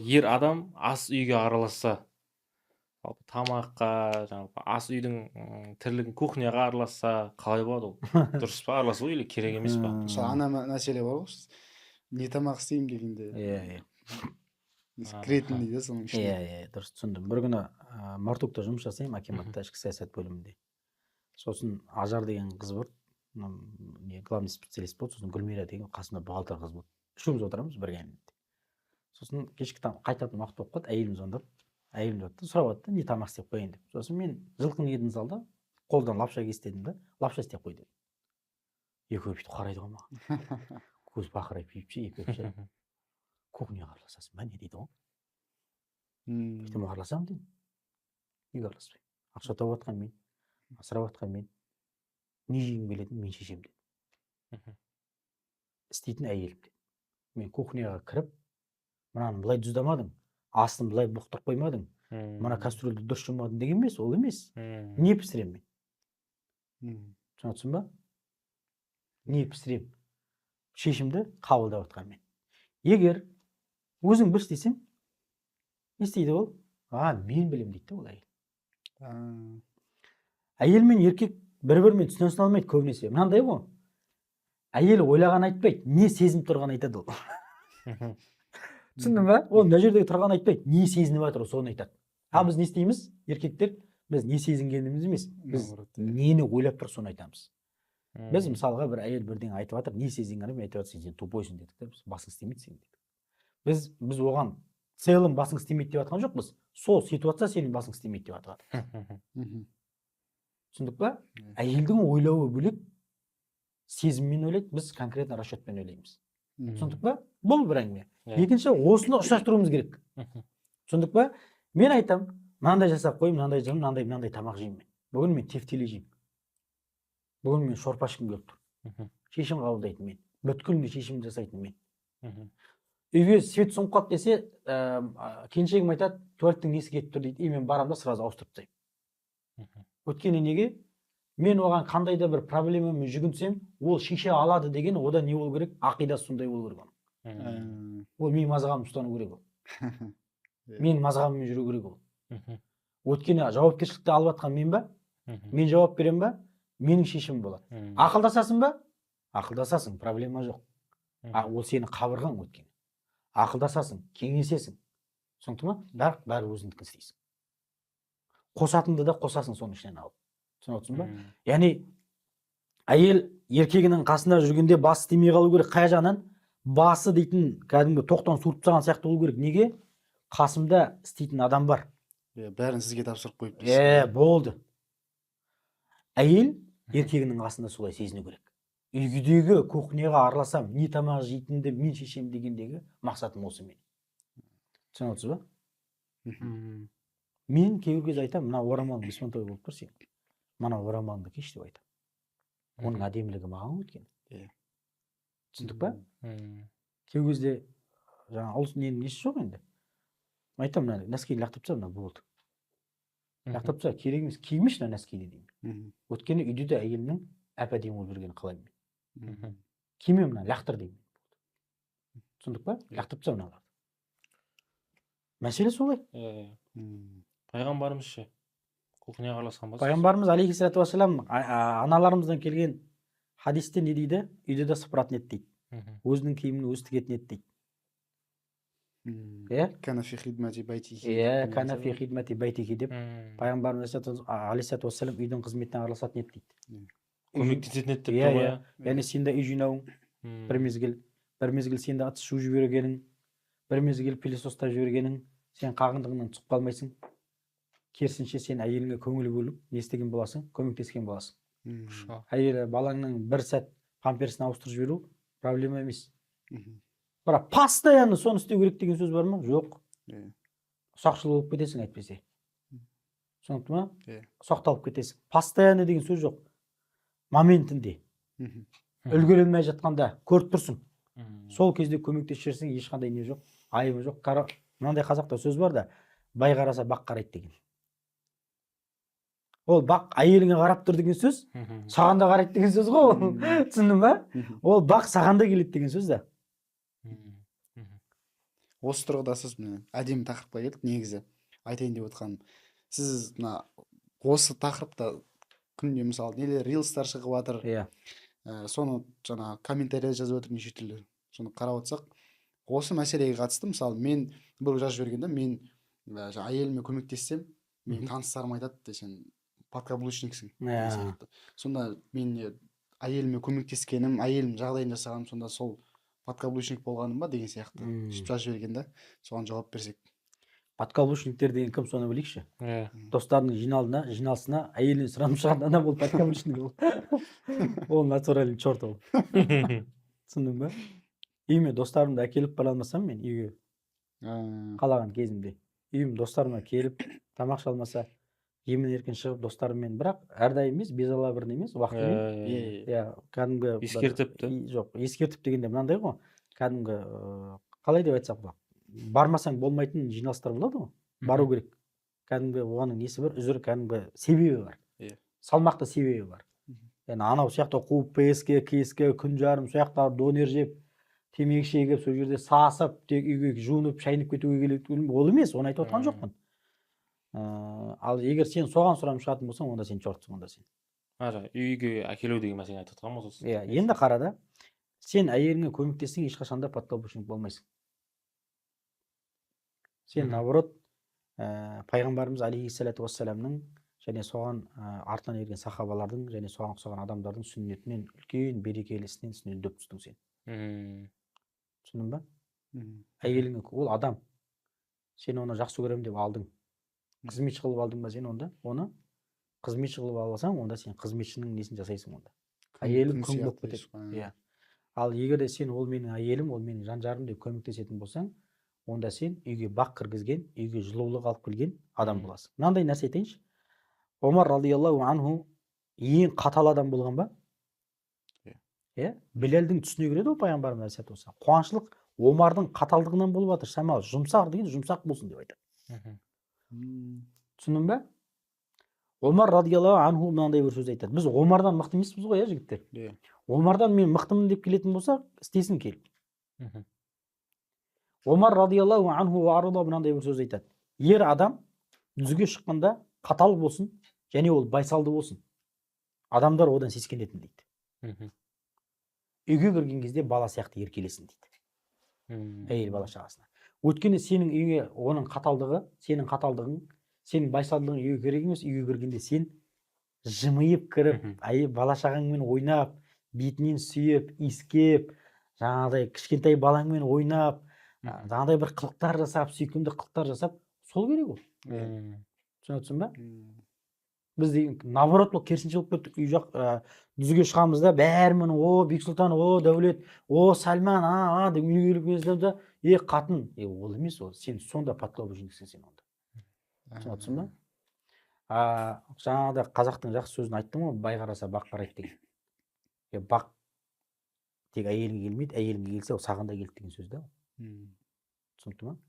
ер адам ас үйге араласса, жалпы тамаққа, жалпы ас үйдің тірлігін кухняға араласса қалай болады ол? Дұрыс па араласу или керек емес па? Мысалы ана мәселе бар ғой, не тамақ істеймін дегенде Иә, кіретін дейді соның ішіне. иә, дұрыс түсіндім. Бір күні Мартукта жұмыс жасаймын, акиматта ішкі саясат бөлімінде. Сосын Ажар деген қыз бар, главный специалист болды, сосын Гүлмира деген қасында бухгалтер қыз болды. Үшеуміз отырамыз бір кабинетте. Сосын кешкі қайтатын уақыт болып қалды, әйелім звондап, әйелім жатты, сұрап жатты, не тамақ істеп қояйын деп. Сосын мен жылқыны едім залда, қолдан лапша кестедім да, лапша істеп қой дедім. Екеуі бүйтіп қарайды ғой маған. Көз бақырайып екеуі кухняға араласасың ба не дейді ғой. Бүйтіп араласамын дедім. Неге араласпаймын? Ақша тауып жатқан мен, асырап жатқан мен, не жегім келетінін мен шешемін дедім. Істейтін әйелім дедім. Мен кухняға кіріп, мынаны былай тұздамадың, астын былай бұқтырып қоймадың, мына кастрюльді дұрыс жумадың деген емес, ол емес. Не пісіремін мен? Түсінесің ба? Не пісіремін? Шешімді қабылдап жатқан мен. Егер өзің бір істесең, не істейді ол? Мен білем дейді ол әйел. Әйел мен еркек бір-бірімен түсінісе алмайды көбінесе. Мынандай ғой. Әйел ойлаған айтпайды, не сезініп тұрған айтады ол. Түсіндің ба? Ол мына жердегі тұрған айтпайды, не сезініп жатыр, соны айтады. Біз не істейміз? Еркектер, біз не сезінгеніміз емес, біз нені ойлап тұр, соны айтамыз. Біз мысалға бір әйел бірдеңе айтып жатыр, не сезінгенін айтып жатыр, сен тупойсың дедік та, басың істемейді сен дедік. Біз оған целым басың істемейді деп жатқан жоқпыз. Сол ситуация сенің басың істемейді деп жатыр. Түсіндік па? Әйелдің ойлауы бөлек, сезіммен ойлайды, біз конкретно расчетпен ойлаймыз. Түсіндік па? Бұл бір әңгіме. Екінші, осыны ұштастыруымыз керек. Түсіндік па? Мен айтам, мынандай жасап қойым, мынандай жеймін, мынандай тамақ жеймін мен. Бүгін мен тефтели жеймін. Бүгін мен шорпа ішкім келіп тұр. Шешім қабылдайтын мен. Бүткілінде шешім жасайтын мен. Үйге свет соңып қалды десе, келіншегім айтады, туалеттің несі кетіп тұр дейді. Мен барам да сразу ауыстырып тастаймын. Өткені неге? Мен оған қандай да бір проблемамен жүгінсем, ол шеше алады деген одан не болу керек? Ақидасы сондай болу керек. Ол менің мазағымды ұстану керек ол. Мен мазағыммен жүру керек ол. Өткені жауапкершілікті алып жатқан мен ба? Мен жауап берем ба? Менің шешімім болады. Ақылдасасың ба? Ақылдасасың, проблема жоқ. Ол сені қабырған өткені. Ақылдасасың, кеңесесің. Түсіндің ма? Бәрі өзіңдікін істейсің. Қосатынды да қосасың соның ішінен алып. Түсіндің ба? Яғни әйел еркегінің қасында жүргенде басы істемей қалу керек. Қай жағынан? Басы дейтін кәдімгі тоқтан суырып тастаған сияқты болу керек. Неге? Қасымда істейтін адам бар. Бәрін сізге тапсырып қойып. Болды. Әйел еркегінің қасында солай сезіну керек. Үйдегі кухняға араласам, не тамақ жейтінді мен шешем дегендегі мақсатым осы мен. Түсінесіз ба? Мен кейбір кезде айтамын, мына орамалың бесмонтой болып тұр сен. Мына орамалыңды кеш деп айтамын. Оның әдемілігі маған өткен. Түсіндік па? Кейбір кезде жаңа ұлыс несі жоқ енді. Айтам, мына нәскейді лақтырып тастап, мына болды. Лақтырып тастап, керек емес, кимеш мына нәскейді деймін. Өткені үйде де әйелімнің әп-әдемі болып жүргенін қалаймын мен. Киме мына лақтыр деймін. Түсіндік па? Лақтырып тастап мыналарды. Мәселе солай. Пайғамбарымыз ше кухняға араласқан ба? Пайғамбарымыз алейхиссалату вассалам аналарымыздан келген хадисте не дейді? Үйде де сыпыратын еді дейді. Өзінің киімін өзі тігетін еді дейді. Кана фи хидмати байтихи. Кана фи хидмати байтихи деп пайғамбарымыз алейхиссалату вассалам үйдің қызметіне араласатын еді дейді. Көмектесетін еді деп тұр ғой. Яғни сен де үй жинауың бір мезгіл сен де ыдыс жуып жібергенің, бір мезгіл пылесостап жібергенің, сен қағындығыңнан түсіп қалмайсың. Керісінше сен әйеліңе көңіл бөліп, не істеген боласың, көмектескен боласың. Әйелі балаңның бір сәт памперсін ауыстырып жіберу проблема емес. Бірақ постоянно соны істеу керек деген сөз бар ма? Жоқ. Ұсақшыл болып кетесің әйтпесе. Түсінікті ма? Ұсақталып кетесің. Постоянно деген сөз жоқ. Моментінде. Үлгерілмей жатқанда көріп тұрсың. Сол кезде көмектесіп жіберсең ешқандай не жоқ, айыбы жоқ. Мынандай қазақта сөз бар да, бай қараса бақ қарайды деген. Ол бақ әйеліңе қарап тұр деген сөз, саған да қарайды деген сөз ғой. Түсіндің ба? Ол бақ саған да келеді деген сөз да. осы тұрғыда сіз міне әдемі тақырыпқа келдік. Негізі айтайын деп отқаным, сіз мына осы тақырыпта күнде мысалы нелер рилстар шығып жатыр, Иә. соны жаңағы комментарийлер жазып отыр неше түрлі, соны қарап отырсақ, осы мәселеге қатысты мысалы мен бір жазып жібергенде, мен жаңағы әйеліме көмектессем, менің таныстарым айтады, сен подкаблучниксің деген сияқты. Сонда мен әйеліме көмектескенім, әйелім жағдайын жасағаным, сонда сол подкаблучник болғаным ба деген сияқты сөйтіп жазып жіберген да. Соған жауап берсек. Подкаблучниктер деген кім, соны білейікші. Иә. Достарының жиналысына әйелінен сұранып шығатын адам ол подкаблучник ол. Ол натуральный черт ол. Түсіндің ба? Үйіме достарымды әкеліп бара алмасам мен үйге қалаған кезімде, үйім достарыма келіп тамақ шалмаса, емін еркін шығып достарыммен, бірақ әрдайым емес, безала бірін емес, уақытымен. Иә, кәдімгі ескертіпті. Жоқ, ескертіп дегенде мынандай ғой, кәдімгі қалай деп айтсақ болады, бармасаң болмайтын жиналыстар болады ғой, бару керек. Кәдімгі оғаның несі бар, үзір кәдімгі себебі бар. Салмақты себебі бар. Yani анау сияқты қуып ПСК, КСК, күн жарым, сояқта донер жеп, темекі шегіп, сол жерде сасып, тек үйге жуынып, шайынып кетуге келеді, ол емес, оны айтып отқан жоқпын. Ал егер сен соған сұранып шығатын болсаң, онда сен чортсың, онда сен. Үйге әкелу деген мәселені айтып отқан болсыз. Иә, енді қара да, сен әйеліңе көмектессең ешқашанда подкаблучник болмайсың. Сен наоборот, пайғамбарымыз алейхиссалату вассаламның және соған артынан ерген сахабалардың және соған ұқсаған адамдардың сүннетінен үлкен берекелі ісінен дөп түстің сен. Түсіндің ба? Әйеліңе, ол адам. Сен оны жақсы көремін деп алдың. Қызметші қылып алдың ба сен онда? Оны қызметші қылып алсаң, онда сен қызметшінің несін жасайсың онда. Әйелің күң болып кетеді. Ал егер де сен ол менің әйелім, ол менің жан жарым деп көмектесетін болсаң, онда сен үйге бақ кіргізген, үйге жылулық алып келген адам боласың. Мынандай нәрсе айтайыншы. Омар радиаллаху анху ең қатал адам болған ба? Біләлдің түсіне кіреді ғой пайғамбарымыз алейхиссалату вассалам. Қуаншылық Омардың қаталдығынан болып жатыр. Шамалы жұмсақ деген жұмсақ болсын деп айтады. Түсіндің бе? Омар радиаллаху анху мынандай бір сөз айтады. Біз Омардан мықты емеспіз ғой, жігіттер. Омардан мен мықтымын деп келетін болса, істесін келіп. Омар радиаллаху анху мынандай бір сөз айтады. Ер адам дүзге шыққанда қатал болсын, және ол байсалды болсын. Адамдар одан сескенетін дейді. Үйге кірген кезде бала сияқты еркелесін дейді. Әйел бала шағасына. Өйткені сенің үйге оның қаталдығы, сенің қаталдығың, сенің байсалдығың үйге керек емес. Үйге кіргенде сен жымиып кіріп, әйел бала шағаңмен ойнап, бетінен сүйіп, иіскеп, жаңағыдай кішкентай балаңмен ойнап, жаңағыдай бір қылықтар жасап, сүйкімді қылықтар жасап, сол керек ол. Түсінесің ба? Біз наоборот бұл керісінше болып кеттік. Үй жақ дүзге шығамыз да, бәрімен о Бексұлтан, о Дәулет, о Сальман, деп үйге келгенде, қатын, ол емес ол. Сен сонда подкаблучниксің сен онда. Түсінесің ба? Жаңағыда қазақтың жақсы сөзін айттым ғой, бай қараса бақ қарайды деген. Бақ тек әйеліңе келмейді, әйеліңе келсе, ол саған да келді деген сөз да. Түсінікті ма?